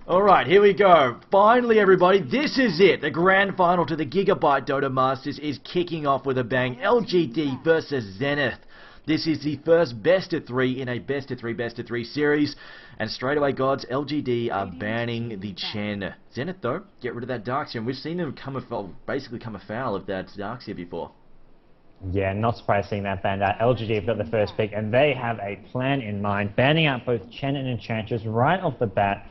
Alright, here we go. Finally, everybody, this is it. The grand final to the Gigabyte Dota Masters is kicking off with a bang. LGD versus Zenith. This is the first best of 3 in a best of 3 series. And straight away, gods, LGD are banning the Chen. Zenith, though, get rid of that Darkseer. And we've seen them basically come afoul of that Darkseer before. Yeah, not surprised seeing that banned out. LGD have got the first pick, and they have a plan in mind, banning out both Chen and Enchantress right off the bat.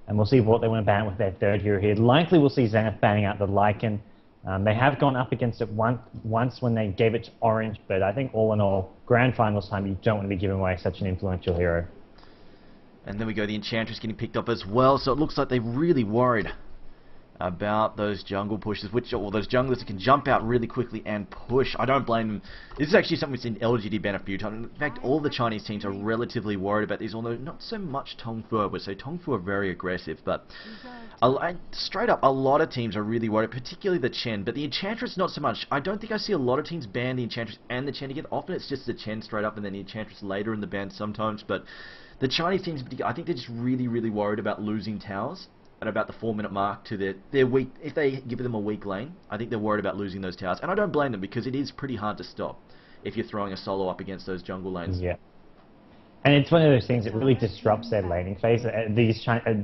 And we'll see what they want to ban with their third hero here. Likely we'll see Zenith banning out the Lycan. They have gone up against it once when they gave it to Orange, but I think all in all, grand finals time, you don't want to be giving away such an influential hero. And then we go, the Enchantress getting picked up as well, so it looks like they're really worried about those jungle pushes, or those junglers that can jump out really quickly and push. I don't blame them. This is actually something we've seen LGD ban a few times. In fact, all the Chinese teams are relatively worried about these, although not so much Tongfu. I would say Tongfu are very aggressive, but straight up, a lot of teams are really worried, particularly the Chen, but the Enchantress not so much. I don't think I see a lot of teams ban the Enchantress and the Chen together. Often it's just the Chen straight up and then the Enchantress later in the ban sometimes, but the Chinese teams, I think they're just really, really worried about losing towers. At about the 4-minute mark to their weak, if they give them a weak lane, I think they're worried about losing those towers. And I don't blame them, because it is pretty hard to stop if you're throwing a solo up against those jungle lanes. Yeah. And it's one of those things that really disrupts their laning phase.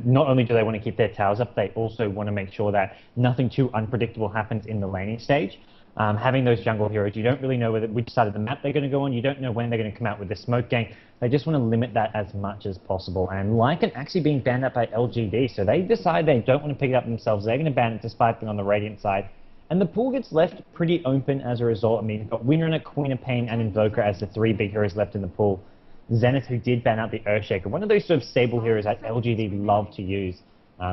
Not only do they want to keep their towers up, they also want to make sure that nothing too unpredictable happens in the laning stage. Having those jungle heroes, you don't really know which side of the map they're going to go on. You don't know when they're going to come out with the smoke gang. They just want to limit that as much as possible. And Lycan actually being banned up by LGD, so they decide they don't want to pick it up themselves. They're going to ban it despite being on the Radiant side. And the pool gets left pretty open as a result. I mean, you've got Winner, Queen of Pain, and Invoker as the 3 big heroes left in the pool. Zenith, who did ban out the Earthshaker, one of those sort of stable heroes that LGD love to use.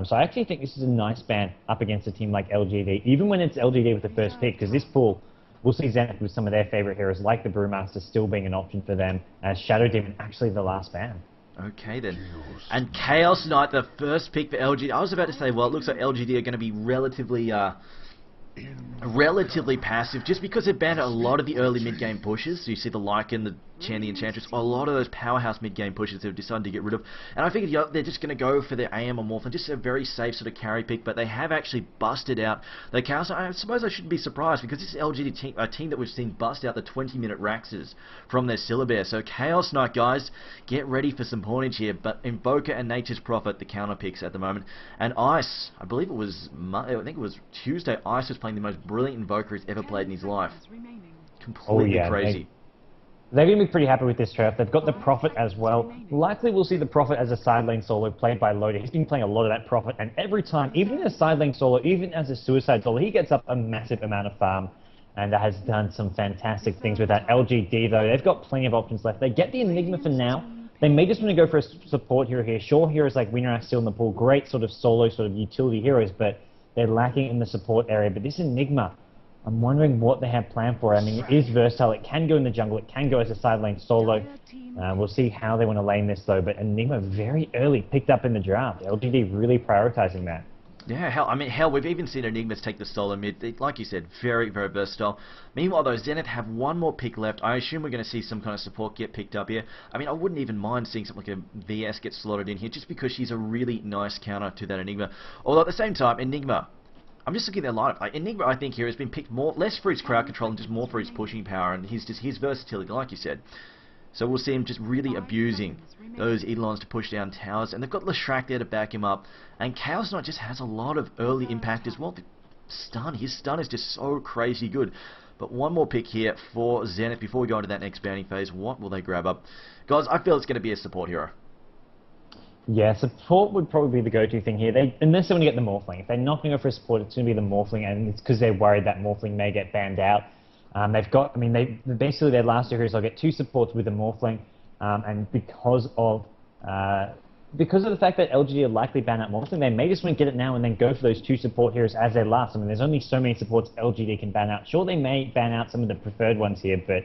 So I actually think this is a nice ban up against a team like LGD, even when it's LGD with the first pick, because this pool, we'll see Zenith with some of their favorite heroes, like the Brewmaster, still being an option for them, as Shadow Demon actually the last ban. Okay then. And Chaos Knight, the first pick for LGD. I was about to say, well, it looks like LGD are going to be relatively passive, just because they banned a lot of the early mid-game pushes. So you see the Lycan, the Chen, the Enchantress, a lot of those powerhouse mid-game pushes they've decided to get rid of. And I figured they're just going to go for their AM or Morphin, just a very safe sort of carry pick, but they have actually busted out the Chaos. I suppose I shouldn't be surprised, because this is LGD team, a team that we've seen bust out the 20-minute Raxes from their Syllabear. So Chaos Knight, guys, get ready for some portage here, but Invoker and Nature's Prophet, the counter picks at the moment. And Ice, I think it was Tuesday, Ice was playing the most brilliant Invoker he's ever played in his life. Completely crazy. They're going to be pretty happy with this turf. They've got the Prophet as well. Likely we'll see the Prophet as a side lane solo played by Loader. He's been playing a lot of that Prophet, and every time, even in a side lane solo, even as a suicide solo, he gets up a massive amount of farm, and has done some fantastic things with that. LGD, though, they've got plenty of options left. They get the Enigma for now. They may just want to go for a support hero here. Sure, heroes like Winner are still in the pool. Great sort of solo, sort of utility heroes, but they're lacking in the support area. But this Enigma, I'm wondering what they have planned for it. I mean, it is versatile. It can go in the jungle. It can go as a side lane solo. We'll see how they want to lane this, though. But Enigma very early picked up in the draft. LGD really prioritizing that. Yeah, hell, we've even seen Enigmas take the solo mid. Like you said, very, very versatile. Meanwhile, though, Zenith have one more pick left. I assume we're going to see some kind of support get picked up here. I mean, I wouldn't even mind seeing something like a VS get slotted in here, just because she's a really nice counter to that Enigma. Although, at the same time, Enigma, I'm just looking at their lineup. Enigma, I think, here has been picked less for his crowd control and just more for his pushing power and his versatility, like you said. So we'll see him just really abusing those Eidolons to push down towers. And they've got Leshrac there to back him up. And Chaos Knight just has a lot of early impact as well. His stun is just so crazy good. But one more pick here for Zenith before we go into that next banning phase. What will they grab up? Guys, I feel it's going to be a support hero. Yeah, support would probably be the go-to thing here. Unless they want to get the Morphling. If they're not going to go for a support, it's going to be the Morphling, and it's because they're worried that Morphling may get banned out. Basically their last two heroes, they'll get 2 supports with the Morphling, and because of the fact that LGD are likely ban out Morphling, they may just want to get it now and then go for those 2 support heroes as their last. I mean, there's only so many supports LGD can ban out. Sure, they may ban out some of the preferred ones here, but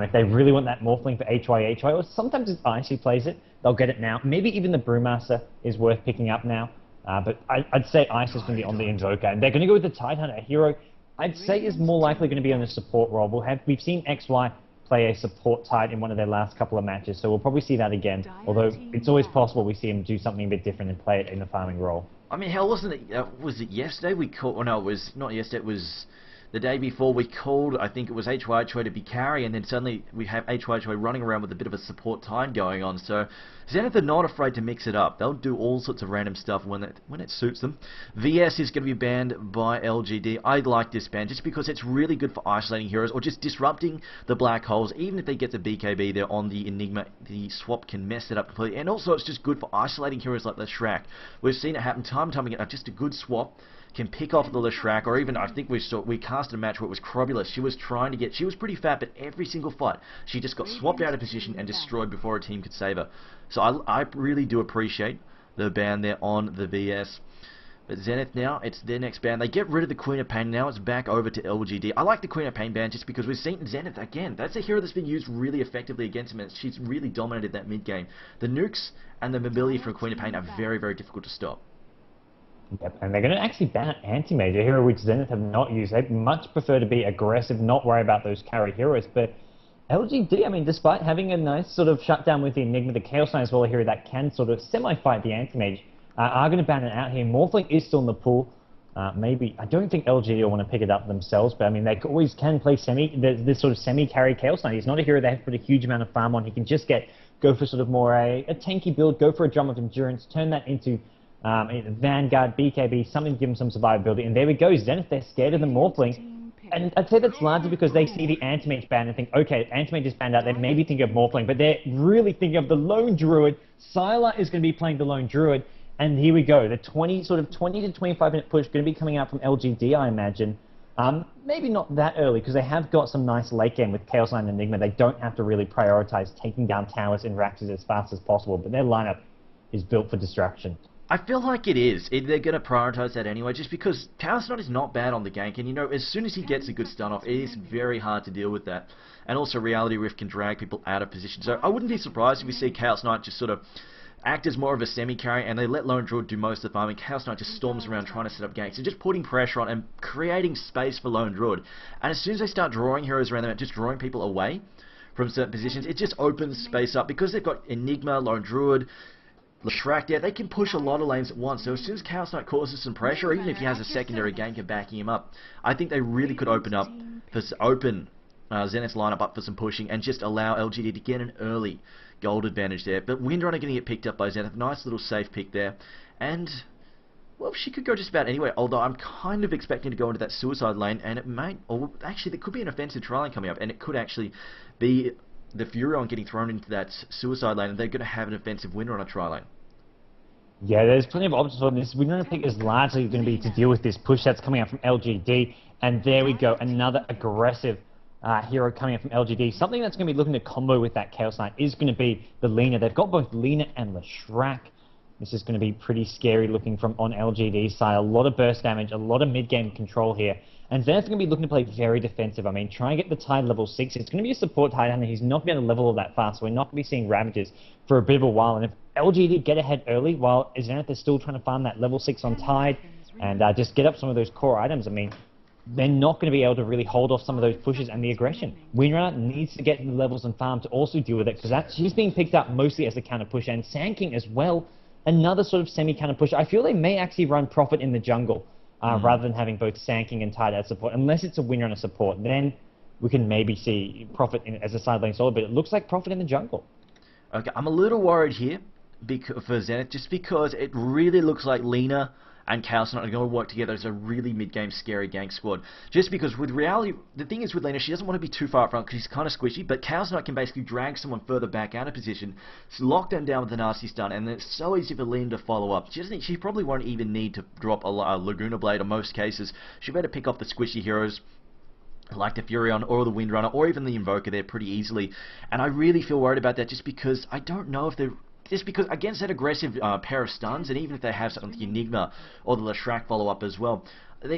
if they really want that Morphling for HY, or sometimes it's Ice who plays it, they'll get it now. Maybe even the Brewmaster is worth picking up now, but I'd say Ice is going to be on the Invoker, and they're going to go with the Tidehunter, a hero I'd say is more likely going to be on the support role. We've seen XY play a support Tide in one of their last couple of matches, so we'll probably see that again. Although it's always possible we see him do something a bit different and play it in the farming role. I mean, hell, wasn't it? Was it yesterday we called? Oh, no, it was not yesterday. It was the day before we called. I think it was HY to be carry, and then suddenly we have HY running around with a bit of a support Tide going on. So Zenith are not afraid to mix it up. They'll do all sorts of random stuff when it suits them. VS is going to be banned by LGD. I like this ban just because it's really good for isolating heroes or just disrupting the black holes. Even if they get the BKB there on the Enigma, the swap can mess it up completely. And also it's just good for isolating heroes like the Shrek. We've seen it happen time and time again. Just a good swap can pick off the Leshrac, or even I think we casted a match where it was Crobulus. She was pretty fat, but every single fight she just got swapped out of position and destroyed before a team could save her. So I really do appreciate the ban there on the VS. But Zenith now, it's their next ban. They get rid of the Queen of Pain. Now it's back over to LGD. I like the Queen of Pain ban just because we've seen Zenith again. That's a hero that's been used really effectively against him, and she's really dominated that mid game. The nukes and the mobility from Queen of Pain are very, very difficult to stop. Yep, and they're going to actually ban Anti-Mage, a hero which Zenith have not used. They much prefer to be aggressive, not worry about those carry heroes. But LGD, I mean, despite having a nice sort of shutdown with the Enigma, the Chaos Knight as well, a hero that can sort of semi-fight the Anti-Mage, are going to ban it out here. Morphling is still in the pool. Maybe, I don't think LGD will want to pick it up themselves, but I mean, they always can play this sort of semi-carry Chaos Knight. He's not a hero they have to put a huge amount of farm on. He can just go for sort of more a tanky build, go for a drum of endurance, turn that into Vanguard, BKB, something to give them some survivability. And there we go, Zenith, they're scared of the Morphling. And I'd say that's largely because they see the Anti-Mage ban and think, okay, Anti-Mage is banned out, they maybe think of Morphling, but they're really thinking of the Lone Druid. Sylar is going to be playing the Lone Druid. And here we go, the 20 to 25 minute push going to be coming out from LGD, I imagine. Maybe not that early, because they have got some nice late game with Chaos Knight and Enigma. They don't have to really prioritize taking down towers and Raxes as fast as possible, but their lineup is built for destruction. I feel like it is. They're going to prioritize that anyway, just because Chaos Knight is not bad on the gank, and you know, as soon as he gets a good stun off, it is very hard to deal with that. And also, Reality Rift can drag people out of position, so I wouldn't be surprised if we see Chaos Knight just sort of act as more of a semi-carry, and they let Lone Druid do most of the farming. Chaos Knight just storms around trying to set up ganks, and just putting pressure on and creating space for Lone Druid. And as soon as they start drawing heroes around them, just drawing people away from certain positions, it just opens space up, because they've got Enigma, Lone Druid, Leshrac there, they can push a lot of lanes at once. So as soon as Chaos Knight causes some pressure, even if he has a secondary ganker backing him up, I think they really could open Zenith's lineup up for some pushing and just allow LGD to get an early gold advantage there. But Windrunner going to get picked up by Zenith. Nice little safe pick there. And, well, she could go just about anywhere, although I'm kind of expecting to go into that suicide lane, and it might, or actually there could be an offensive tri lane coming up, and it could actually be the Furion getting thrown into that suicide lane, and they're going to have an offensive winner on a tri lane. Yeah, there's plenty of options for this. Winner pick is largely going to be to deal with this push that's coming out from LGD, and there we go, another aggressive hero coming out from LGD. Something that's going to be looking to combo with that Chaos Knight is going to be the Lina. They've got both Lina and Leshrac. This is going to be pretty scary looking from on LGD's side. A lot of burst damage, a lot of mid-game control here. And Zenith's going to be looking to play very defensive. I mean, try and get the Tide level 6. It's going to be a support Tide, and he's not going to level all that fast, so we're not going to be seeing Ravages for a bit of a while. And if LGD get ahead early while Zenith is still trying to farm that level 6 on Tide and just get up some of those core items, I mean, they're not going to be able to really hold off some of those pushes and the aggression. Windrunner needs to get the levels and farm to also deal with it, because she's being picked up mostly as a counter push, and Sand King as well, another sort of semi-counter push. I feel they may actually run Prophet in the jungle rather than having both Sand King and Tide as support, unless it's a Windrunner support. Then we can maybe see Prophet as a side lane solo, but it looks like Prophet in the jungle. Okay, I'm a little worried here for Zenith, just because it really looks like Lina and Chaos Knight are going to work together as a really mid-game scary gank squad. Just because with Reality, the thing is with Lina, she doesn't want to be too far up front because she's kind of squishy, but Chaos Knight can basically drag someone further back out of position, lock them down with a nasty stun, and it's so easy for Lina to follow up. She probably won't even need to drop a Laguna Blade in most cases. She better pick off the squishy heroes like the Furion or the Windrunner or even the Invoker there pretty easily. And I really feel worried about that, just because I don't know if they're... Just because against that aggressive pair of stuns, and even if they have something like the Enigma or the Leshrac follow-up as well,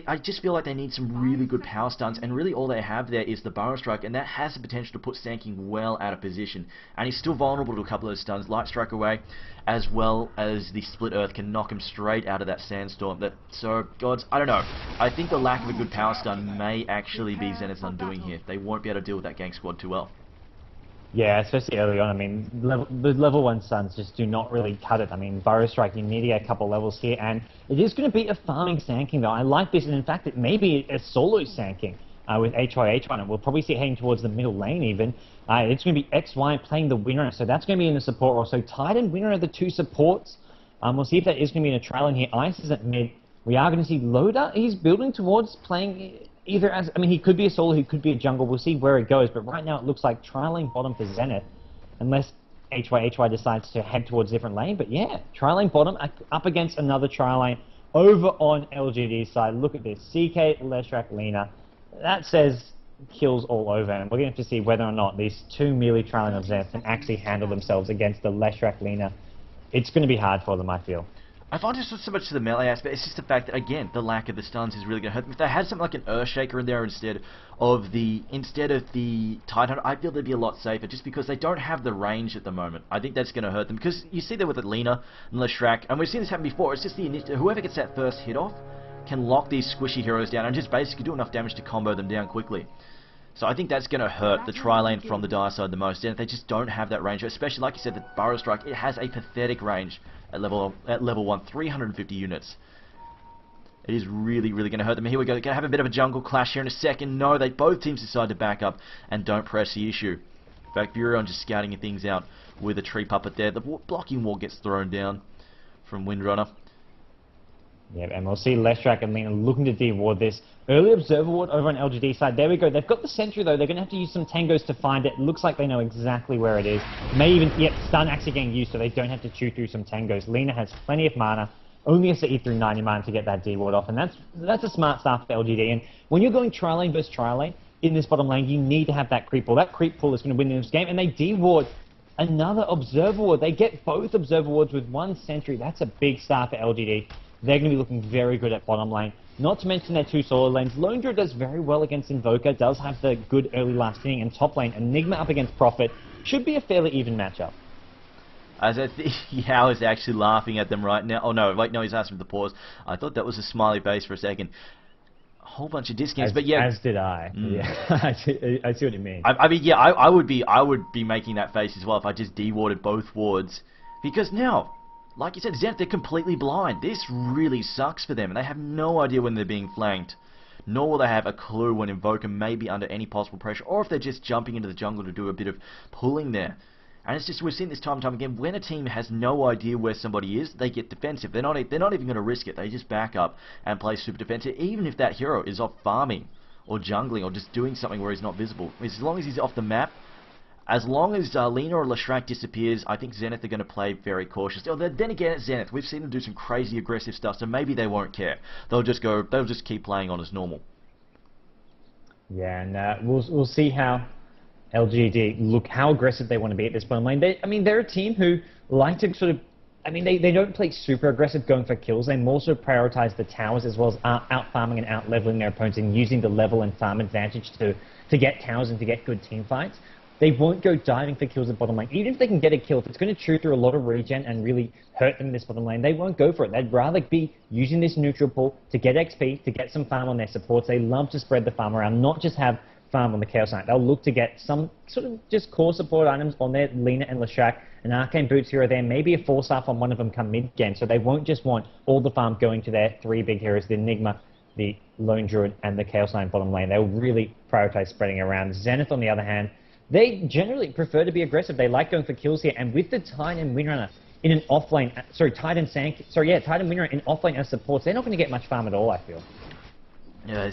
I just feel like they need some really good power stuns, and really all they have there is the Burrow Strike, and that has the potential to put Sand King well out of position. And he's still vulnerable to a couple of those stuns. Light Strike away, as well as the Split Earth can knock him straight out of that Sandstorm. So, gods, I don't know. I think the lack of a good power stun may actually be Zenith's undoing here. They won't be able to deal with that gank squad too well. Yeah, especially early on. I mean, the level 1 Suns just do not really cut it. I mean, Burrow Strike, you need to get a couple levels here, and it is going to be a farming Sand King, though. I like this, and in fact, it may be a solo Sand King with HYH on it. We'll probably see it heading towards the middle lane, even. It's going to be XY playing the winner, so that's going to be in the support role. So Tide and Winner are the two supports. We'll see if that is going to be in a trial in here. Ice is at mid. We are going to see Loda. He's building towards playing either as, I mean, he could be a solo, he could be a jungle. We'll see where it goes. But right now it looks like tri-lane bottom for Zenith, unless HY decides to head towards a different lane. But yeah, tri-lane bottom up against another tri-lane over on LGD's side. Look at this. CK, Leshrac, Lina. That says kills all over. And we're going to have to see whether or not these two melee tri-lane of Zenith can actually handle themselves against the Leshrac, Lina. It's going to be hard for them, I feel. I find just so much to the melee aspect, it's just the fact that, again, the lack of the stuns is really going to hurt them. If they had something like an Earthshaker in there instead of the Tidehunter, I feel they'd be a lot safer, just because they don't have the range at the moment. I think that's going to hurt them, because you see that with Lina and Leshrac, and we've seen this happen before, it's just whoever gets that first hit off can lock these squishy heroes down and just basically do enough damage to combo them down quickly. So I think that's going to hurt the tri-lane from the Dire side the most, and they just don't have that range, especially, like you said, the Burrow Strike, it has a pathetic range at level 1, 350 units. It is really, really going to hurt them. Here we go, going to have a bit of a jungle clash here in a second. No, both teams decide to back up and don't press the issue. In fact, Furion just scouting things out with a tree puppet there. The blocking wall gets thrown down from Windrunner. Yeah, and we'll see Leshrac and Lina looking to de-ward this. Early Observer Ward over on LGD side. There we go. They've got the Sentry, though. They're going to have to use some tangos to find it. Looks like they know exactly where it is. May even, yet stun actually getting used, so they don't have to chew through some tangos. Lina has plenty of mana. Only has to eat through 90 mana to get that de-ward off, and that's a smart start for LGD. And when you're going tri-lane versus tri-lane in this bottom lane, you need to have that creep pull. That creep pull is going to win this game, and they de-ward another Observer Ward. They get both Observer Wards with one Sentry. That's a big start for LGD. They're going to be looking very good at bottom lane. Not to mention their two solo lanes. Lone Druid does very well against Invoker, does have the good early last inning, and top lane, Enigma up against Prophet, should be a fairly even matchup. As I think Yao is actually laughing at them right now. Oh no, wait, no, he's asking for the pause. I thought that was a smiley face for a second. A whole bunch of discounts, but yeah. As did I. Yeah, I see what you mean. I mean, yeah, I would be making that face as well if I just de-warded both wards, because now, like you said, Zenith, they're completely blind. This really sucks for them, and they have no idea when they're being flanked. Nor will they have a clue when Invoker may be under any possible pressure, or if they're just jumping into the jungle to do a bit of pulling there. And it's just, we've seen this time and time again, when a team has no idea where somebody is, they get defensive. They're not even going to risk it. They just back up and play super defensive, even if that hero is off farming, or jungling, or just doing something where he's not visible. As long as he's off the map, as long as Lina or Leshrac disappears, I think Zenith are going to play very cautiously. Then again, at Zenith, we've seen them do some crazy aggressive stuff, so maybe they won't care. They'll just keep playing on as normal. Yeah, and we'll see how LGD look, how aggressive they want to be at this point. They're a team who like to sort of, they don't play super aggressive going for kills. They more so prioritize the towers as well as out-farming and out-leveling their opponents and using the level and farm advantage to get towers and to get good team fights. They won't go diving for kills at bottom lane. Even if they can get a kill, if it's going to chew through a lot of regen and really hurt them in this bottom lane, they won't go for it. They'd rather be using this neutral pull to get XP, to get some farm on their supports. They love to spread the farm around, not just have farm on the Chaos Knight. They'll look to get some sort of just core support items on their Lina and Leshrac, an Arcane Boots hero there, maybe a 4-staff on one of them come mid-game. So they won't just want all the farm going to their three big heroes, the Enigma, the Lone Druid, and the Chaos Knight bottom lane. They'll really prioritize spreading around. Zenith, on the other hand, they generally prefer to be aggressive. They like going for kills here, and with the Tide and Windrunner in an offlane, Tide and Windrunner in offlane as supports, they're not going to get much farm at all, I feel. Yeah,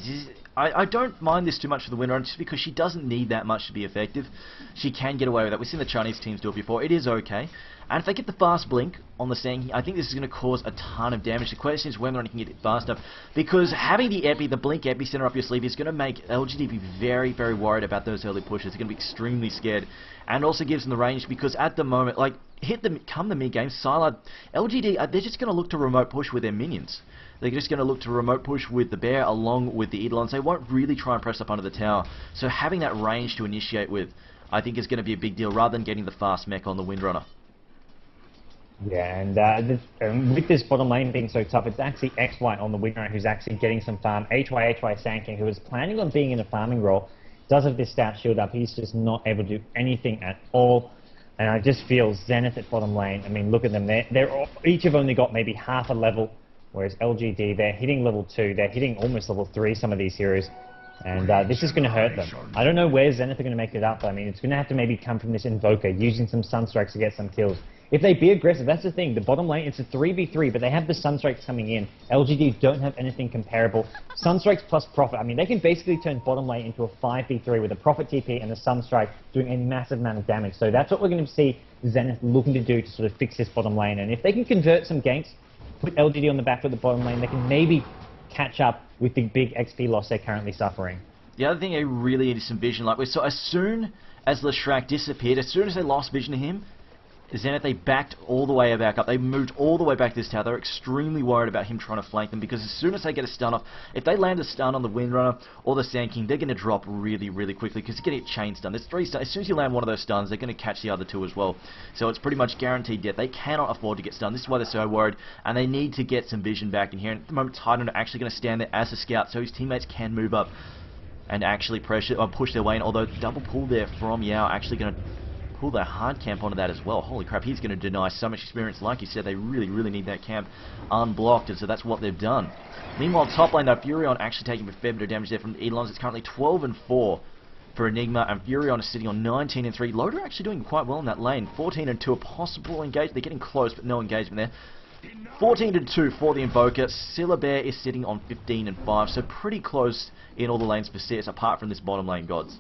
I don't mind this too much for the Windrunner, just because she doesn't need that much to be effective. She can get away with that. We've seen the Chinese teams do it before. It is okay. And if they get the fast blink on the Sand, I think this is going to cause a ton of damage. The question is whether or not you can get it fast enough, because having the blink epicenter up your sleeve is going to make LGD be very, very worried about those early pushes. They're going to be extremely scared, and also gives them the range, because at the moment, like, come the mid game, Sylar, LGD, they're just going to look to remote push with their minions. They're just going to look to remote push with the Bear along with the Eidolons. They won't really try and press up under the tower. So having that range to initiate with, I think, is going to be a big deal, rather than getting the fast mech on the Windrunner. Yeah, and with this bottom lane being so tough, it's actually XY on the Windrunner who's actually getting some farm. HY Sand King, who is planning on being in a farming role, does have this stout shield up. He's just not able to do anything at all. And I just feel Zenith at bottom lane. I mean, look at them. Each have only got maybe half a level, whereas LGD, they're hitting level 2. They're hitting almost level 3, some of these heroes. And this is going to hurt them. I don't know where Zenith are going to make it up, but I mean, it's going to have to maybe come from this Invoker, using some Sunstrikes to get some kills. If they be aggressive, that's the thing. The bottom lane, it's a 3v3, but they have the Sunstrikes coming in. LGD don't have anything comparable. Sunstrikes plus Prophet, I mean, they can basically turn bottom lane into a 5v3 with a Prophet TP and a Sunstrike doing a massive amount of damage. So that's what we're going to see Zenith looking to do to sort of fix this bottom lane. And if they can convert some ganks, put LGD on the back of the bottom lane, they can maybe catch up with the big XP loss they're currently suffering. The other thing they really need is some vision. Like we saw, as soon as Leshrac disappeared, as soon as they lost vision to him, Zenith, they backed all the way back up. They moved all the way back to this tower. They're extremely worried about him trying to flank them, because as soon as they get a stun off, if they land a stun on the Windrunner or the Sand King, they're going to drop really, really quickly, because you're going to get chain stun. There's 3 stuns. As soon as you land one of those stuns, they're going to catch the other 2 as well. So it's pretty much guaranteed death. They cannot afford to get stunned. This is why they're so worried, and they need to get some vision back in here. And at the moment, Titan are actually going to stand there as a scout, so his teammates can move up and actually pressure or push their way in. Although double pull there from Yao, actually going to pull their hard camp onto that as well. Holy crap, he's going to deny so much experience. Like you said, they really, really need that camp unblocked, and so that's what they've done. Meanwhile, top lane, though, Furion actually taking a fair bit of damage there from the Eidolons. It's currently 12-4 for Enigma, and Furion is sitting on 19-3. Loader actually doing quite well in that lane. 14-2, a possible engagement. They're getting close, but no engagement there. 14-2 for the Invoker. Syllabear is sitting on 15-5, so pretty close in all the lanes for CS, apart from this bottom lane, Gods.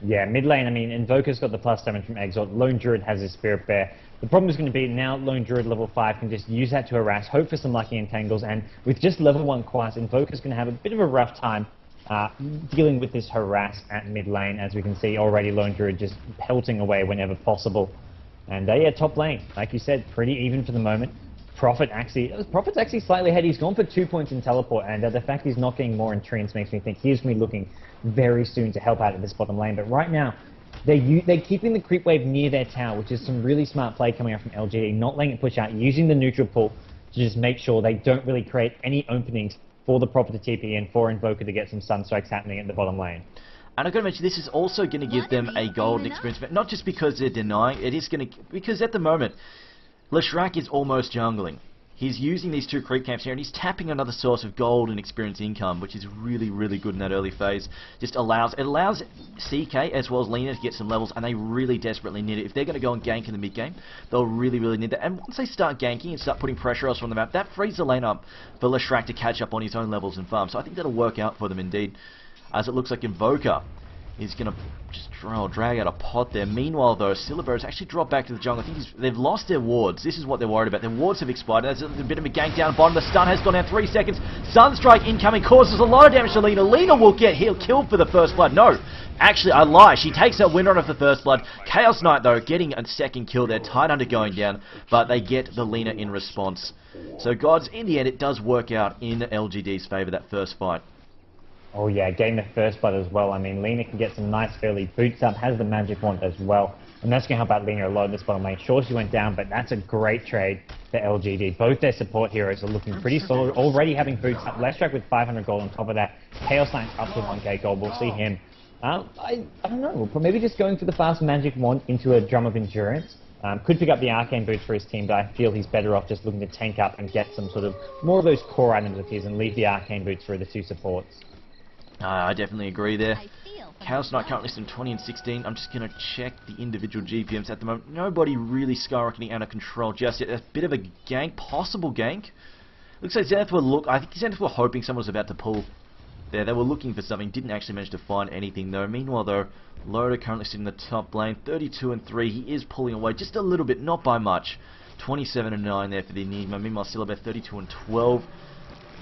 Yeah, mid lane, I mean, Invoker's got the plus damage from Exalt. Lone Druid has his Spirit Bear. The problem is going to be now Lone Druid level 5 can just use that to harass, hope for some lucky entangles, and with just level 1 class, Invoker's going to have a bit of a rough time dealing with this harass at mid lane. As we can see already, Lone Druid just pelting away whenever possible. And yeah, top lane, like you said, pretty even for the moment. Prophet's actually slightly ahead. He's gone for 2 points in teleport, and the fact he's not getting more in treants makes me think he's going to be looking very soon to help out at this bottom lane. But right now, they're keeping the creep wave near their tower, which is some really smart play coming out from LGD, not letting it push out, using the neutral pull to just make sure they don't really create any openings for the Prophet to TP and for Invoker to get some Sunstrikes happening at the bottom lane. And I've got to mention, this is also going to give them a golden experience, but not just because they're denying, it is going to, because at the moment, Leshrac is almost jungling. He's using these 2 creep camps here, and he's tapping another source of gold and experience income, which is really, really good in that early phase. It allows CK as well as Lina to get some levels, and they really desperately need it. If they're going to go and gank in the mid game, they'll really, really need that. And once they start ganking and start putting pressure else on the map, that frees the lane up for Leshrac to catch up on his own levels and farm. So I think that'll work out for them indeed, as it looks like Invoker is going to just drag out a pot there. Meanwhile, though, Syllabear has actually dropped back to the jungle. I think they've lost their wards. This is what they're worried about. Their wards have expired. There's a bit of a gank down bottom. The stun has gone down 3 seconds. Sunstrike incoming causes a lot of damage to Lina. Lina will get killed for the first blood. No, actually, I lie. She takes out Windrunner for the first blood. Chaos Knight, though, getting a second kill there. Tight under going down, but they get the Lina in response. So, Gods, in the end, it does work out in LGD's favour, that first fight. Oh yeah, getting the first blood as well. I mean, Lina can get some nice early boots up, has the magic wand as well. And that's going to help out Lina a lot in this bottom lane. Sure, she went down, but that's a great trade for LGD. Both their support heroes are looking pretty solid, already having boots up. Leshrac with 500 gold on top of that. Chaos Knight's up to 1k gold. We'll see him. I don't know, maybe just going for the fast magic wand into a Drum of Endurance. Could pick up the Arcane boots for his team, but I feel he's better off just looking to tank up and get some sort of more of those core items of his and leave the Arcane boots for the 2 supports. I definitely agree there. Chaos Knight currently sitting 20 and 16. I'm just going to check the individual GPMs at the moment. Nobody really skyrocketing out of control just yet. A bit of a gank, possible gank. Looks like Zenith I think Zenith were hoping someone was about to pull there. They were looking for something, didn't actually manage to find anything though. Meanwhile though, Loader currently sitting in the top lane, 32 and 3. He is pulling away just a little bit, not by much. 27 and 9 there for the Enigma. Meanwhile, Syllabear 32 and 12.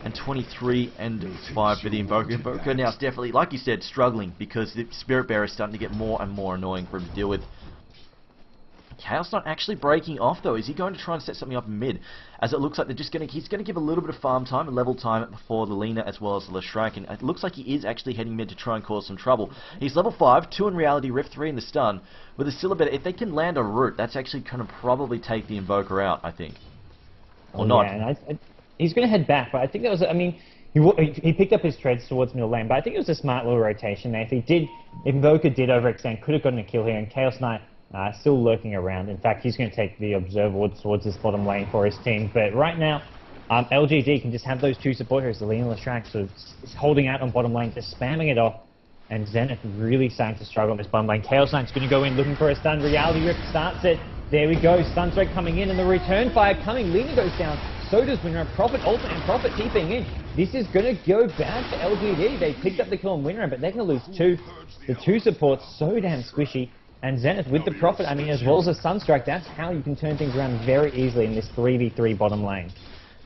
And 23 and 5 for the Invoker. Invoker now is definitely, like you said, struggling because the Spirit Bearer is starting to get more and more annoying for him to deal with. Chaos not actually breaking off though. Is he going to try and set something up in mid? As it looks like he's going to give a little bit of farm time and level time for the Lina as well as the Leshrac. And it looks like he is actually heading mid to try and cause some trouble. He's level 5, 2 in reality, Rift 3 in the stun. With a Syllabear, if they can land a root, that's actually going to probably take the Invoker out, I think. Or not. Yeah, and he's going to head back, but I think that was, I mean, He picked up his treads towards middle lane, but I think it was a smart little rotation there. If Invoker did overextend, could have gotten a kill here, and Chaos Knight still lurking around. In fact, he's going to take the Observer Ward towards this bottom lane for his team. But right now, LGD can just have those two support heroes, the Lean and Leshrac, so it's holding out on bottom lane, just spamming it off. And Zenith really starting to struggle on this bottom lane. Chaos Knight's going to go in looking for a stun. Reality Rift starts it. There we go. Sunstrike coming in and the return fire coming. Lean goes down. So does Winner. Prophet ultimate and Prophet TPing in. This is going to go bad for LGD. They picked up the kill on Winner, but they're going to lose two. The two supports so damn squishy. And Zenith with the Prophet, I mean, as well as a Sunstrike, that's how you can turn things around very easily in this 3v3 bottom lane.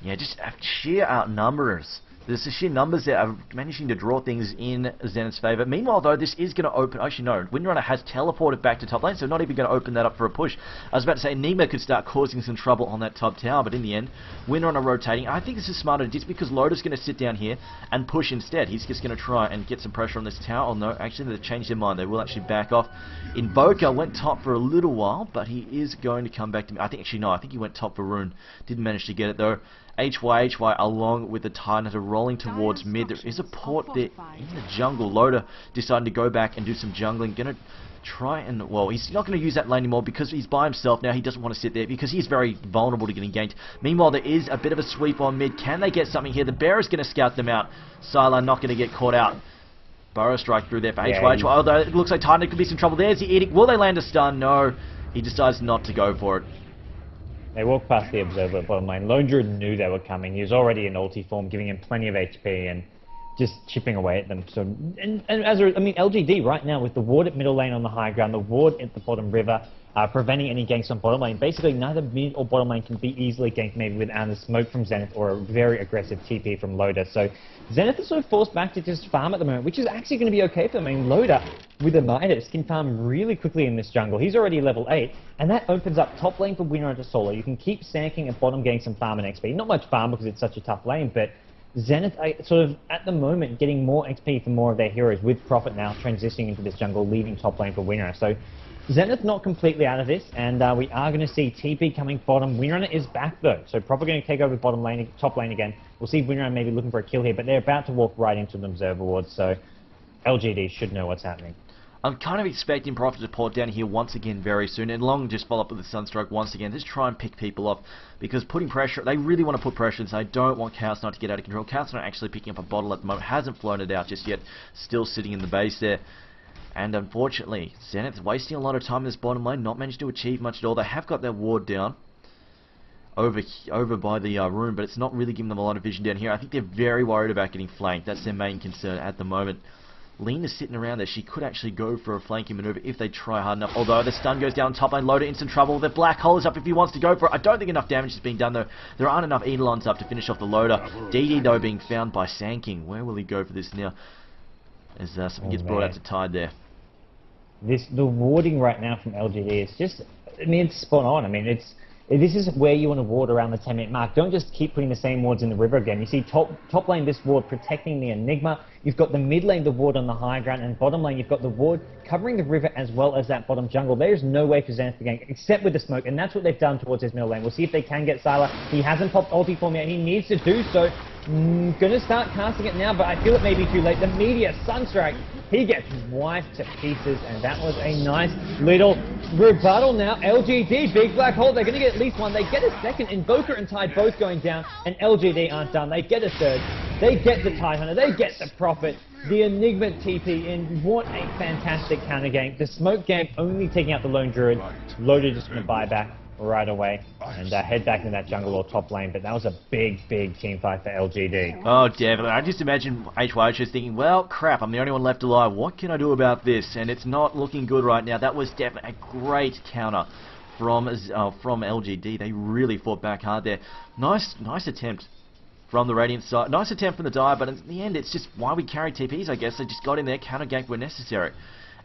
Yeah, just sheer outnumbers. There's the sheer numbers that are managing to draw things in Zenith's favour. Meanwhile, though, this is going to open... Actually, no. Windrunner has teleported back to top lane, so not even going to open that up for a push. I was about to say, Enigma could start causing some trouble on that top tower, but in the end, Windrunner rotating. I think this is smarter just because Loda's going to sit down here and push instead. He's just going to try and get some pressure on this tower. Oh, no. Actually, they've changed their mind. They will actually back off. Invoker went top for a little while, but he is going to come back to me. I think, actually, no. I think he went top for Rune. Didn't manage to get it, though. HY along with the Titan are rolling towards mid. There is a port there in the jungle. Loda deciding to go back and do some jungling. Gonna try and, well, he's not going to use that lane anymore because he's by himself now. He doesn't want to sit there because he's very vulnerable to getting ganked. Meanwhile, there is a bit of a sweep on mid. Can they get something here? The Bearer's going to scout them out. Sylar not going to get caught out. Burrow strike through there for HY. Although it looks like Titan could be some trouble. There's the Edict. Will they land a stun? No. He decides not to go for it. They walked past the Observer bottom lane. Lone Druid knew they were coming. He was already in ulti form, giving him plenty of HP and just chipping away at them. So, and as a, I mean, LGD right now with the ward at middle lane on the high ground, the ward at the bottom river, preventing any ganks on bottom lane. Basically, neither mid or bottom lane can be easily ganked maybe without a smoke from Zenith or a very aggressive TP from Loda. So Zenith is sort of forced back to just farm at the moment, which is actually going to be okay for them. I mean, Loda with a Midas can farm really quickly in this jungle. He's already level 8, and that opens up top lane for Winner into solo. You can keep sanking and bottom getting some farm and XP. Not much farm because it's such a tough lane, but Zenith sort of, at the moment, getting more XP for more of their heroes with Prophet now transitioning into this jungle, leaving top lane for Winner. So Zenith not completely out of this, and we are going to see TP coming bottom. Windrunner is back though, so Prophet going to take over bottom lane, top lane again. We'll see Windrunner maybe looking for a kill here, but they're about to walk right into the Observer Ward, so LGD should know what's happening. I'm kind of expecting Prophet to port down here once again very soon, and Long just follow up with the Sunstroke once again. Just try and pick people off, because putting pressure, they really want to put pressure, so I don't want Chaos Knight to get out of control. Chaos Knight actually picking up a bottle at the moment, hasn't flown it out just yet, still sitting in the base there. And unfortunately, Zenith's wasting a lot of time in this bottom lane, not managed to achieve much at all. They have got their ward down over by the room, but it's not really giving them a lot of vision down here. I think they're very worried about getting flanked. That's their main concern at the moment. Lean is sitting around there. She could actually go for a flanking maneuver if they try hard enough. Although the stun goes down top lane, Loda instant trouble. The black hole is up if he wants to go for it. I don't think enough damage is being done though. There aren't enough Eidolons up to finish off the Loda. DD though being found by Sanking. Where will he go for this now? As something gets brought out to Tide there. The warding right now from LGD is just, I mean, it's spot on. I mean, this is where you want to ward around the 10-minute mark. Don't just keep putting the same wards in the river again. You see top lane this ward protecting the Enigma. You've got the mid lane the ward on the high ground, and bottom lane you've got the ward covering the river as well as that bottom jungle. There is no way for Zenith to gank except with the smoke, and that's what they've done towards his middle lane. We'll see if they can get Sylar. He hasn't popped ulti form yet, and he needs to do so. Gonna start casting it now, but I feel it may be too late. The Meteor Sunstrike, he gets wiped to pieces, and that was a nice little rebuttal now. LGD, big black hole, they're gonna get at least one. They get a second. Invoker and Tide both going down, and LGD aren't done. They get a third. They get the Tide Hunter, they get the Prophet. The Enigma TP in. What a fantastic counter game. The smoke game only taking out the Lone Druid. Loda just gonna buy back right away and head back into that jungle or top lane, but that was a big team fight for LGD. Oh, definitely. I just imagine HY just thinking, well, crap, I'm the only one left alive. What can I do about this? And it's not looking good right now. That was definitely a great counter from LGD. They really fought back hard there. Nice attempt from the Radiant side. Nice attempt from the Dire, but in the end, it's just why we carry TPs, I guess. They just got in there, counter ganked where necessary,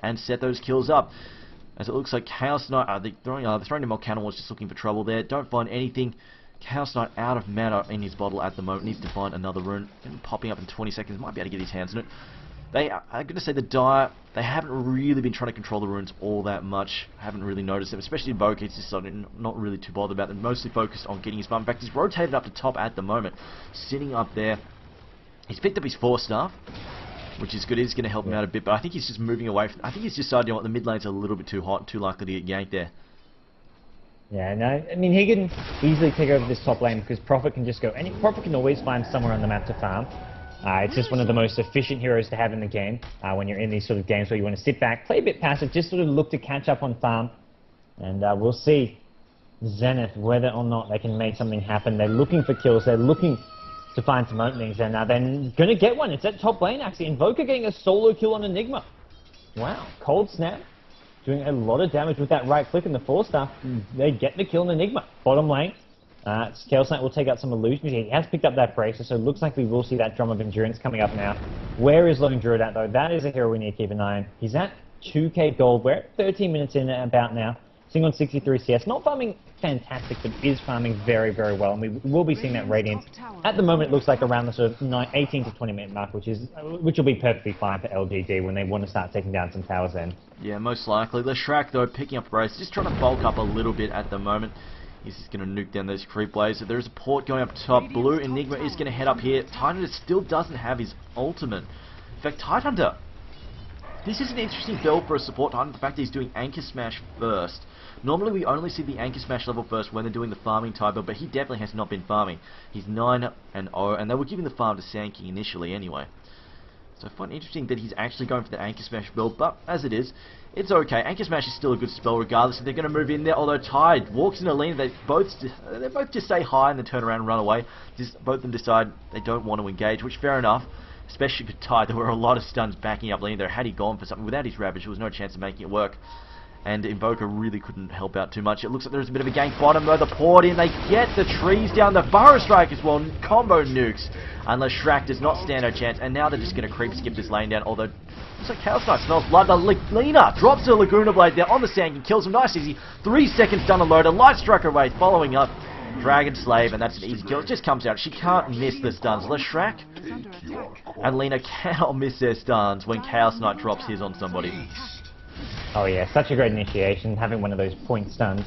and set those kills up. As it looks like Chaos Knight, they're throwing him more cannonballs, just looking for trouble there. Don't find anything. Chaos Knight out of mana in his bottle at the moment. Needs to find another rune. Popping up in 20 seconds. Might be able to get his hands on it. I'm going to say the Dire, they haven't really been trying to control the runes all that much. Haven't really noticed them, especially Invoker. He's just not really too bothered about them. Mostly focused on getting his farm. In fact, he's rotated up to top at the moment. Sitting up there. He's picked up his 4-star, which is good. It's going to help him out a bit, but I think he's just moving away from... I think he's decided, you know what, the mid lane's a little bit too hot, too likely to get yanked there. Yeah, no, I mean, he can easily take over this top lane because Prophet can just go... Prophet can always find somewhere on the map to farm. It's just one of the most efficient heroes to have in the game when you're in these sort of games where you want to sit back, play a bit passive, just sort of look to catch up on farm. And we'll see Zenith whether or not they can make something happen. They're looking for kills, they're looking to find some openings, and they're going to get one. It's at top lane, actually. Invoker getting a solo kill on Enigma. Wow, Cold Snap doing a lot of damage with that right click in the 4-star. They get the kill on Enigma. Bottom lane, Chaos Knight will take out some illusions. He has picked up that bracer, so it looks like we will see that Drum of Endurance coming up now. Where is Lone Druid at, though? That is a hero we need to keep an eye on. He's at 2k gold. We're at 13 minutes in about now. Sitting on 63 CS. Not farming fantastic, but is farming very, very well. And we will be seeing that Radiance. At the moment, it looks like around the sort of 18 to 20 minute mark, which will be perfectly fine for LGD when they want to start taking down some towers then. Yeah, most likely. Leshrac, though, picking up brace, just trying to bulk up a little bit at the moment. He's just going to nuke down those creep waves. So there's a port going up top. Blue Enigma is going to head up here. Tidehunter still doesn't have his ultimate. In fact, Tidehunter, this is an interesting build for a support Tidehunter. The fact that he's doing Anchor Smash first. Normally we only see the Anchor Smash level first when they're doing the farming type build, but he definitely has not been farming. He's 9-0, and they were giving the farm to Sankey initially anyway. So I find it interesting that he's actually going for the Anchor Smash build, but as it is, it's okay. Anchor Smash is still a good spell regardless if they're going to move in there, although Tide walks in Alina, they both just say hi and then turn around and run away. Both of them decide they don't want to engage, which fair enough. Especially for Tide, there were a lot of stuns backing up Lena there. Had he gone for something without his Ravage, there was no chance of making it work. And Invoker really couldn't help out too much. It looks like there's a bit of a gank bottom though. The port in, they get the trees down. The Burrow Strike as well, combo nukes. Unless Shrek does not stand a chance. And now they're just going to creep skip this lane down. Although, looks like Chaos Knight smells blood. The Lena drops the Laguna Blade there on the sand and kills him. Nice easy. 3 seconds done a load. A Light Strike away, following up. Dragon Slave, and that's an easy kill. It just comes out. She can't miss the stuns. Leshrac and Lena cannot miss their stuns when Chaos Knight drops his on somebody. Oh yeah, such a great initiation, having one of those point stuns,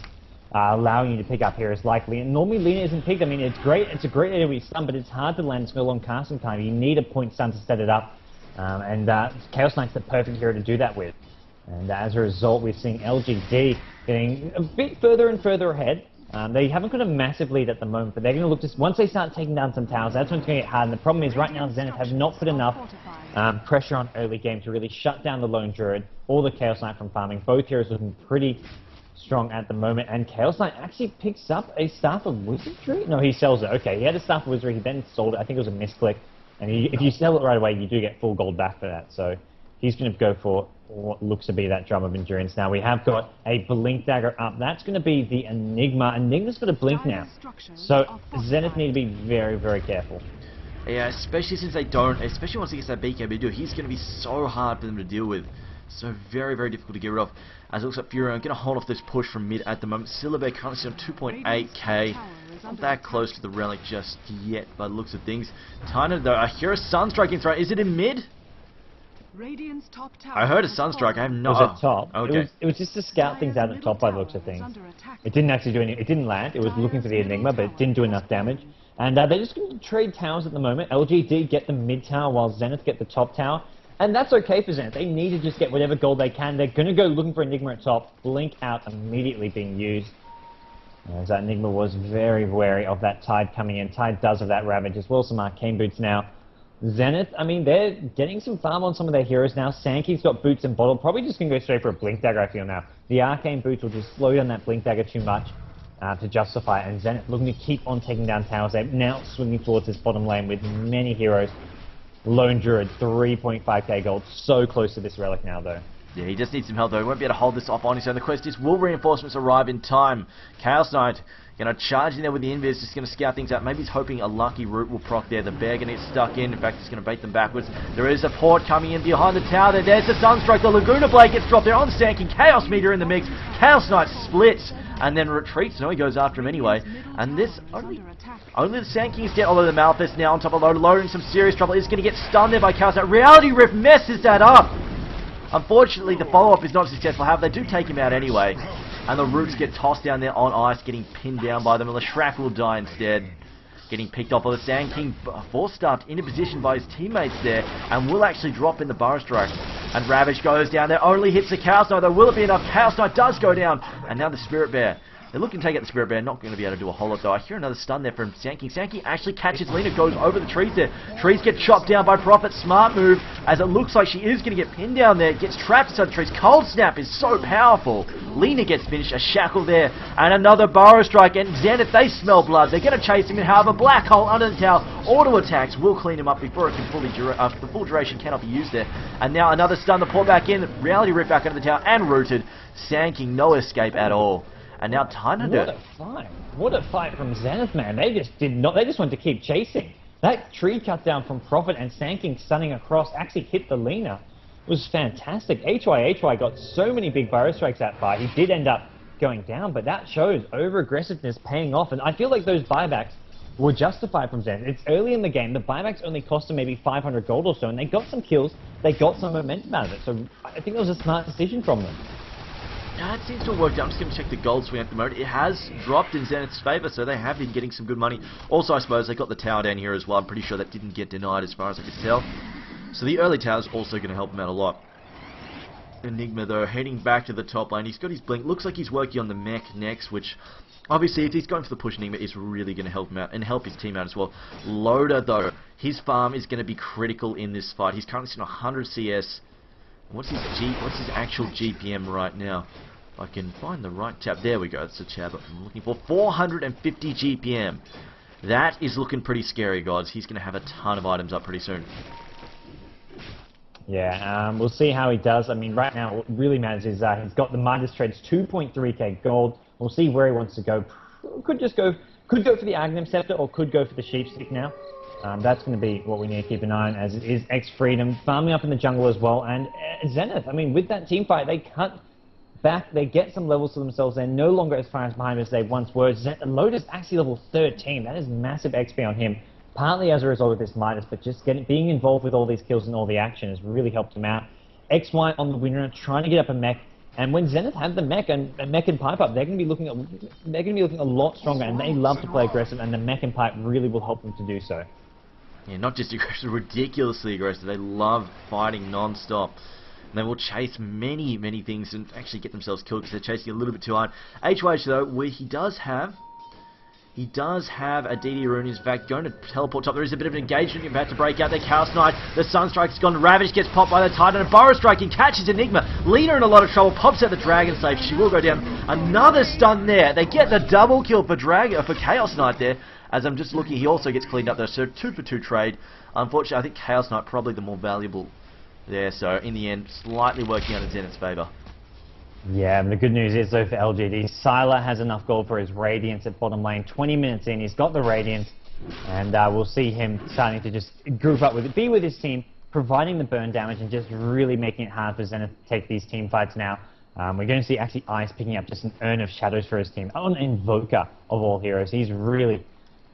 allowing you to pick up heroes like Lena. Normally Lena isn't picked. I mean, it's a great AoE stun, but it's hard to land a long casting time. You need a point stun to set it up, and Chaos Knight's the perfect hero to do that with. And as a result, we're seeing LGD getting a bit further and further ahead. They haven't got a massive lead at the moment, but they're going to look to... Once they start taking down some towers, that's when it's going to get hard. And the problem is, right now, Zenith have not put enough pressure on early game to really shut down the Lone Druid or the Chaos Knight from farming. Both heroes looking pretty strong at the moment, and Chaos Knight actually picks up a Staff of Wizardry? No, he sells it. Okay, he had a Staff of Wizardry, he then sold it. I think it was a misclick. And if you sell it right away, you do get full gold back for that. So he's going to go for what looks to be that Drum of Endurance. Now we have got a Blink Dagger up. That's going to be the Enigma. Enigma's got a blink now. So Zenith need to be very, very careful. Yeah, especially since they don't, especially once he gets that BKB, he's going to be so hard for them to deal with. So very, very difficult to get rid of. As it looks like Fury, I'm going to hold off this push from mid at the moment. Syllabear currently on 2.8k. Not that close to the relic just yet by the looks of things. Tina, though, I hear a Sunstrike in throw. Is it in mid? I heard a Sunstrike. I have no... Was it top? Okay. It was just to scout things out at top by the looks of things. It didn't actually do any... It didn't land. It was looking for the Enigma, but it didn't do enough damage. And they're just going to trade towers at the moment. LGD get the mid tower while Zenith get the top tower. And that's okay for Zenith. They need to just get whatever gold they can. They're going to go looking for Enigma at top. Blink out immediately being used. As that Enigma was very wary of that Tide coming in. Tide does have that Ravage as well. Some Arcane Boots now. Zenith, I mean, they're getting some farm on some of their heroes now. Sankey's got Boots and Bottle. Probably just going to go straight for a Blink Dagger, I feel now. The Arcane Boots will just slow down that Blink Dagger too much to justify it. And Zenith looking to keep on taking down towers. They're now swinging towards this bottom lane with many heroes. Lone Druid, 3.5k gold. So close to this relic now, though. Yeah, he just needs some help, though. He won't be able to hold this off on his own. The question is, will reinforcements arrive in time? Chaos Knight going to charge in there with the invis, just going to scout things out. Maybe he's hoping a lucky root will proc there. The bear going to get stuck in. In fact, it's going to bait them backwards. There is a port coming in behind the tower. There's the Sunstrike. The Laguna Blade gets dropped there on Sanking. Chaos Meteor in the mix. Chaos Knight splits and then retreats. No, he goes after him anyway. And this only the Sankings get, although the Malthus now on top of Load in some serious trouble. Is going to get stunned there by Chaos Knight. Reality Rift messes that up. Unfortunately, the follow-up is not successful. However, they do take him out anyway. And the roots get tossed down there on ice, getting pinned down by them. And Leshrac will die instead. getting picked off. Of the Sand King force-stuffed into position by his teammates there, and will actually drop in the Burrow Strike. And Ravage goes down there, only hits the Chaos Knight, though will it be enough? Chaos Knight does go down, and now the Spirit Bear. They're looking to take out the Spirit Bear, not going to be able to do a whole lot though. I hear another stun there from Sand King. Sand King actually catches Lena, goes over the trees there. Trees get chopped down by Prophet. Smart move, as it looks like she is going to get pinned down there. Gets trapped inside the trees. Cold Snap is so powerful. Lena gets finished, a shackle there, and another Burrow Strike. And Zenith, they smell blood. They're going to chase him in. However, Black Hole under the tower. Auto attacks will clean him up before it can fully the full duration cannot be used there. And now another stun to pour back in. Reality Rip back under the tower and rooted. Sand King, no escape at all. And now Tidehunter. What a fight. What a fight from Zenith, man. They just wanted to keep chasing. That tree cut down from Prophet and Sand King stunning across actually hit the Lena. It was fantastic. HY got so many big Burrow Strikes that fight. He did end up going down, but that shows over-aggressiveness paying off. And I feel like those buybacks were justified from Zenith. It's early in the game. The buybacks only cost them maybe 500 gold or so, and they got some kills. They got some momentum out of it. So I think it was a smart decision from them. Yeah, it seems to have worked out. I'm just going to check the gold swing at the moment. It has dropped in Zenith's favour, so they have been getting some good money. Also, I suppose they got the tower down here as well. I'm pretty sure that didn't get denied as far as I could tell. So the early tower is also going to help him out a lot. Enigma, though, heading back to the top lane. He's got his blink. Looks like he's working on the mech next, which obviously, if he's going for the push, Enigma is really going to help him out and help his team out as well. Loader, though, his farm is going to be critical in this fight. He's currently sitting on 100 CS. What's his actual GPM right now? I can find the right tab. There we go. That's the tab I'm looking for. 450 GPM. That is looking pretty scary, guys. He's going to have a ton of items up pretty soon. Yeah, we'll see how he does. I mean, right now, what really matters is he's got the Midas Treads 2.3k gold. We'll see where he wants to go. Could go for the Aghanim Scepter or could go for the Sheepstick now. That's going to be what we need to keep an eye on, as it is X-Freedom farming up in the jungle as well. And Zenith, I mean, with that team fight, they cut back, they get some levels to themselves. They're no longer as far behind as they once were. Lotus actually level 13. That is massive XP on him, partly as a result of this Midas, but just being involved with all these kills and all the action has really helped him out. XY on the winner, trying to get up a mech. And when Zenith have the mech and pipe up, they're going to be looking a lot stronger, and they love to play aggressive, and the mech and pipe really will help them to do so. Yeah, not just aggressive, ridiculously aggressive. They love fighting non-stop. And they will chase many things and actually get themselves killed because they're chasing a little bit too hard. HYH, though, where he does have a DD rune. He's in fact going to teleport top. There is a bit of an engagement about to break out. The Chaos Knight, the Sunstrike's gone. Ravage gets popped by the Titan. And Burrow Strike, he catches Enigma. Lena in a lot of trouble. Pops out the Dragon Safe. She will go down. Another stun there. They get the double kill for Chaos Knight there. As I'm just looking, he also gets cleaned up there. So 2 for 2 trade. Unfortunately, I think Chaos Knight probably the more valuable there. So in the end, slightly working out in Zenith's favour. Yeah, but the good news is, though, for LGD, Sylar has enough gold for his Radiance at bottom lane. 20 minutes in, he's got the Radiance, and we'll see him starting to just group up with it, be with his team, providing the burn damage, and just really making it hard for Zenith to take these team fights now. We're going to see actually Ice picking up just an Urn of Shadows for his team. On Invoker of all heroes, he's really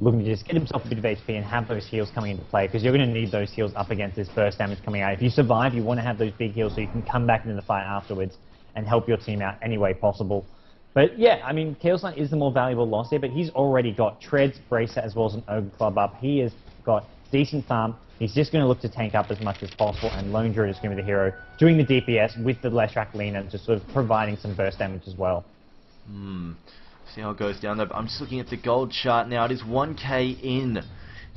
looking to just get himself a bit of HP and have those heals coming into play, because you're going to need those heals up against this burst damage coming out. If you survive, you want to have those big heals so you can come back into the fight afterwards and help your team out any way possible. But yeah, I mean, Chaos Knight is the more valuable loss here, but he's already got Treads, Bracer, as well as an Ogre Club up. He has got decent farm. He's just going to look to tank up as much as possible, and Lone Druid is going to be the hero, doing the DPS with the Leshrac Lena, just sort of providing some burst damage as well. See how it goes down there. I'm just looking at the gold chart now. It is 1k in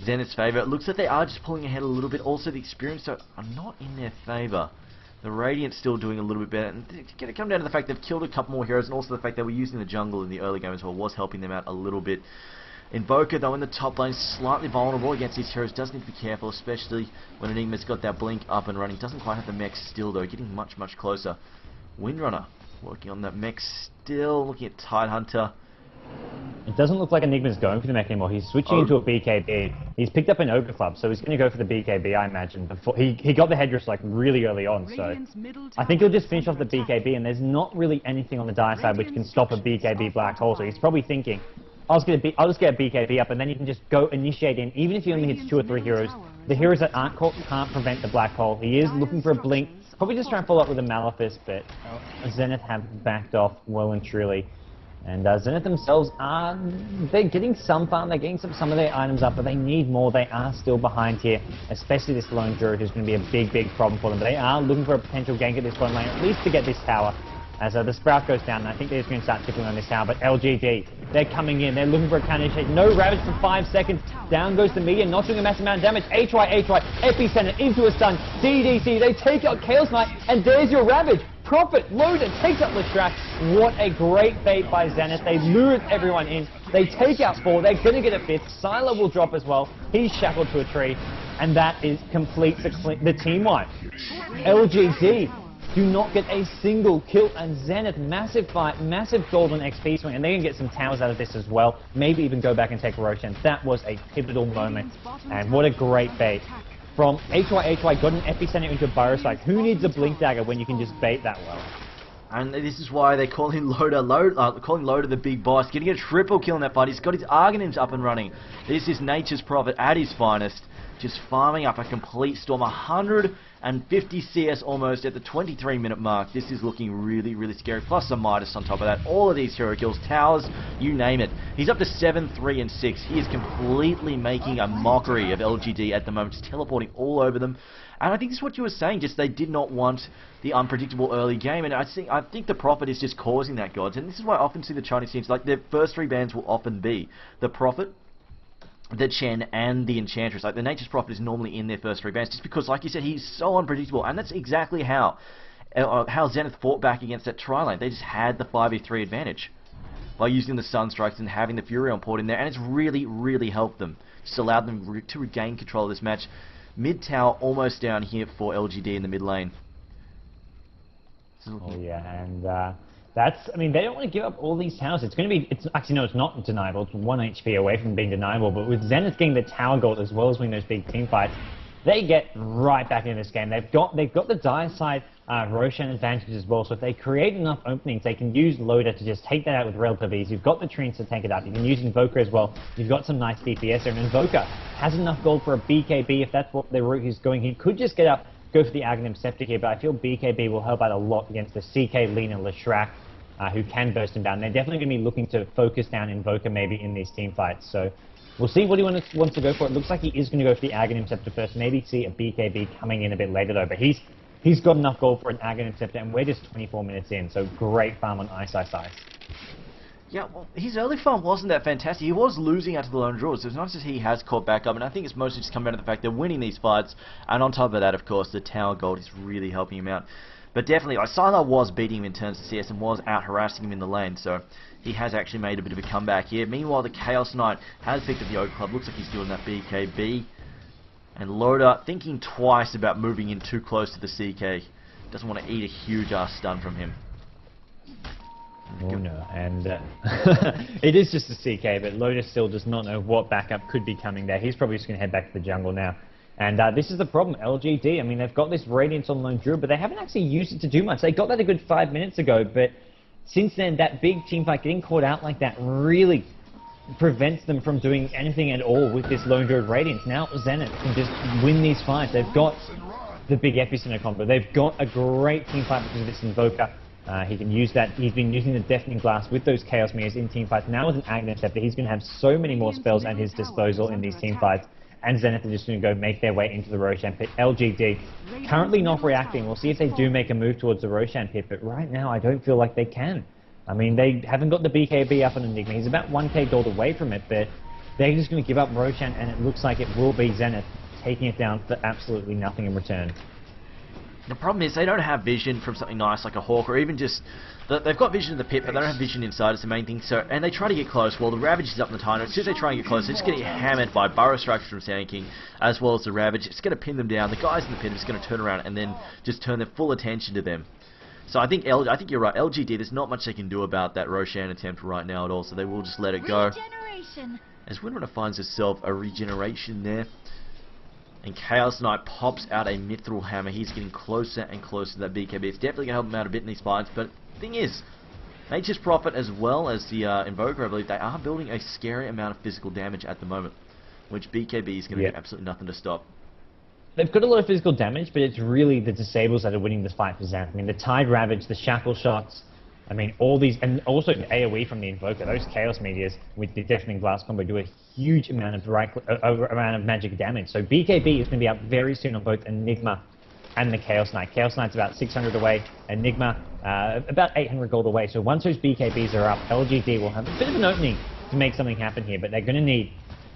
Zenith's favour. It looks like they are just pulling ahead a little bit. Also, the experience are not in their favour. The Radiant's still doing a little bit better. And it's going to come down to the fact they've killed a couple more heroes, and also the fact they were using the jungle in the early game as well was helping them out a little bit. Invoker, though, in the top lane, slightly vulnerable against these heroes. Does need to be careful, especially when Enigma's got that blink up and running. Doesn't quite have the mech still, though. Getting much closer. Windrunner working on that mech still. Looking at Tidehunter. It doesn't look like Enigma's going for the mech anymore. He's switching into a BKB. He's picked up an Ogre Club, so he's going to go for the BKB, I imagine. Before he got the Headdress like really early on, so I think he'll just finish off the BKB, and there's not really anything on the dire side which can stop a BKB black hole. So he's probably thinking, I'll just get a BKB up, and then you can just go initiate in. Even if he only hits 2 or 3 heroes, the heroes that aren't caught can't prevent the black hole. He is looking for a blink, probably just trying to follow up with a Malefice, but Zenith have backed off well and truly. And Zenith themselves are, they're getting some farm, they're getting some of their items up, but they need more. They are still behind here, especially this lone druid who's going to be a big problem for them. But they are looking for a potential gank at this point lane, at least to get this tower. As the sprout goes down, and I think they're just going to start tipping on this tower, but LGD, they're coming in, they're looking for a counter shake. No Ravage for 5 seconds. Down goes the media, not doing a massive amount of damage. HY, Epicenter into a stun. DDC, they take out Chaos Knight, and there's your Ravage. Prophet, loaded, takes out Lestrak. What a great bait by Zenith. They lured everyone in. They take out 4. They're going to get a 5th. Sylar will drop as well. He's shackled to a tree. And that is completes the team wipe. LGD do not get a single kill, and Zenith, massive fight, massive golden XP swing, and they can get some towers out of this as well. Maybe even go back and take Roshan. That was a pivotal moment. And what a great bait. From HY, got an epicenter into a Burrowstrike. Who needs a blink dagger when you can just bait that well? And this is why they call him calling Loader the big boss. Getting a triple kill in that fight. He's got his Arganims up and running. This is Nature's Prophet at his finest. Just farming up a complete storm. 150 CS almost at the 23-minute mark. This is looking really scary. Plus some Midas on top of that. All of these hero kills, towers, you name it. He's up to 7, 3, and 6. He is completely making a mockery of LGD at the moment. Just teleporting all over them. And I think this is what you were saying, just they did not want the unpredictable early game, and I think the Prophet is just causing that, Gods. And this is why I often see the Chinese teams, like their first 3 bans will often be the Prophet, the Chen, and the Enchantress. Like the Nature's Prophet is normally in their first 3 bans, just because, like you said, he's so unpredictable, and that's exactly how Zenith fought back against that tri-lane. They just had the 5v3 advantage by using the Sunstrikes and having the Fury on port in there, and it's really helped them. Just allowed them to regain control of this match. Mid tower almost down here for LGD in the mid lane. Oh yeah, and that's, I mean, they don't want to give up all these towers. It's going to be, it's actually, no, it's not deniable. It's 1 HP away from being deniable, but with Zenith getting the tower gold as well as winning those big team fights, they get right back into this game. They've got the dire side Roshan advantage as well, so if they create enough openings, they can use Loader to just take that out with relative ease. You've got the Treants to tank it up. You can use Invoker as well. You've got some nice DPS there, and Invoker has enough gold for a BKB if that's what the route he's going. He could just get up, go for the Aghanim Scepter here, but I feel BKB will help out a lot against the CK, Lean, and Leshrac, who can burst him down. They're definitely going to be looking to focus down Invoker maybe in these team fights, so we'll see what he wants to go for. It looks like he is going to go for the Aghanim Scepter first, maybe see a BKB coming in a bit later though, but he's got enough gold for an Aghanim Scepter, and we're just 24 minutes in, so great farm on Ice. Yeah, well, his early farm wasn't that fantastic. He was losing out to the lone draws, so it's nice that he has caught back up, and I think it's mostly just come down to the fact they're winning these fights, and on top of that, of course, the tower gold is really helping him out. But definitely, like, Sylar was beating him in terms of CS and was out-harassing him in the lane, so he has actually made a bit of a comeback here. Meanwhile, the Chaos Knight has picked up the Oak Club. Looks like he's doing that BKB. And Loader thinking twice about moving in too close to the CK. Doesn't want to eat a huge-ass stun from him. Oh no, and it is just a CK, but Loader still does not know what backup could be coming there. He's probably just going to head back to the jungle now. And this is the problem, LGD. I mean, they've got this Radiance on Lone Druid, but they haven't actually used it to do much. They got that a good 5 minutes ago, but since then, that big team fight, getting caught out like that, really prevents them from doing anything at all with this Lone Druid Radiance. Now Zenith can just win these fights. They've got the big Epicenter combo. They've got a great team fight because of this Invoker. He can use that. He's been using the Deafening Blast with those Chaos Mirrors in team fights. Now with an Aghanim Scepter, he's going to have so many more spells at his disposal in these team fights. And Zenith are just going to go make their way into the Roshan pit. LGD currently not reacting. We'll see if they do make a move towards the Roshan pit, but right now I don't feel like they can. I mean, they haven't got the BKB up on Enigma. He's about 1k gold away from it, but they're just going to give up Roshan, and it looks like it will be Zenith taking it down for absolutely nothing in return. The problem is they don't have vision from something nice like a Hawk, or even just they've got vision in the pit, but they don't have vision inside. It's the main thing. So, and they try to get close. Well, the Ravage is up in the Tyrant. As soon as they try and get close, they're just getting hammered by Burrow Strikes from Sand King, as well as the Ravage. It's going to pin them down. The guys in the pit are just going to turn around and then just turn their full attention to them. So I think you're right. LGD, there's not much they can do about that Roshan attempt right now at all. So they will just let it go. As Windrunner finds herself a regeneration there. And Chaos Knight pops out a Mithril Hammer. He's getting closer and closer to that BKB. It's definitely going to help him out a bit in these fights. But the thing is, Nature's Prophet as well as the Invoker, I believe, they are building a scary amount of physical damage at the moment. Which BKB is going to do absolutely nothing to stop. They've got a lot of physical damage, but it's really the disables that are winning this fight for Zenith. I mean, the Tide Ravage, the Shackle Shots, I mean, all these, and also the AoE from the Invoker, those Chaos Meteors with the Deafening Blast combo do a huge amount of magic damage. So BKB is going to be out very soon on both Enigma and the Chaos Knight. Chaos Knight's about 600 away, Enigma about 800 gold away. So once those BKBs are up, LGD will have a bit of an opening to make something happen here, but they're going to need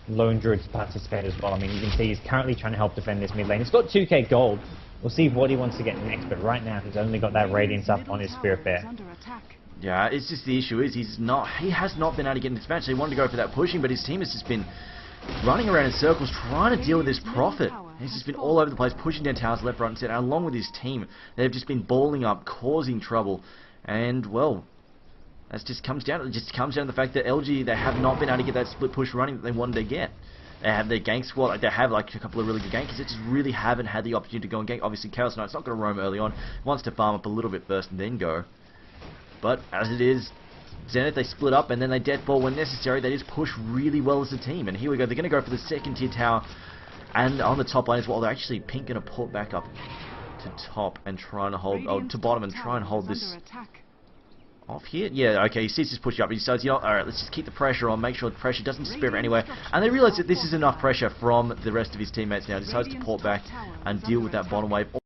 Lone Druid to participate as well. I mean, you can see he's currently trying to help defend this mid lane. He's got 2k gold. We'll see what he wants to get next, but right now he's only got that Radiance up on his Spirit Bear. Yeah, it's just the issue is he has not been able to get in this match. So he wanted to go for that pushing, but his team has just been running around in circles trying to deal with this Prophet. He's just been all over the place, pushing down towers left, right, and center, along with his team. They've just been balling up, causing trouble, and well, that just comes down to the fact that LG, they have not been able to get that split push running that they wanted to get. They have their gank squad, they have like a couple of really good gankers, they just really haven't had the opportunity to go and gank. Obviously Chaos Knight's not going to roam early on, wants to farm up a little bit first and then go. But as it is, Zenith, they split up and then they deathball when necessary. They just push really well as a team. And here we go, they're going to go for the second tier tower and on the top lane as well. They're actually Pink going to put back up to top and try and hold, to bottom and try and hold this off here. Yeah, okay, he sees this push up. He decides, you know, alright, let's just keep the pressure on, make sure the pressure doesn't disappear anywhere. And they realize that this is enough pressure from the rest of his teammates now. He decides to port back and deal with that bottom wave.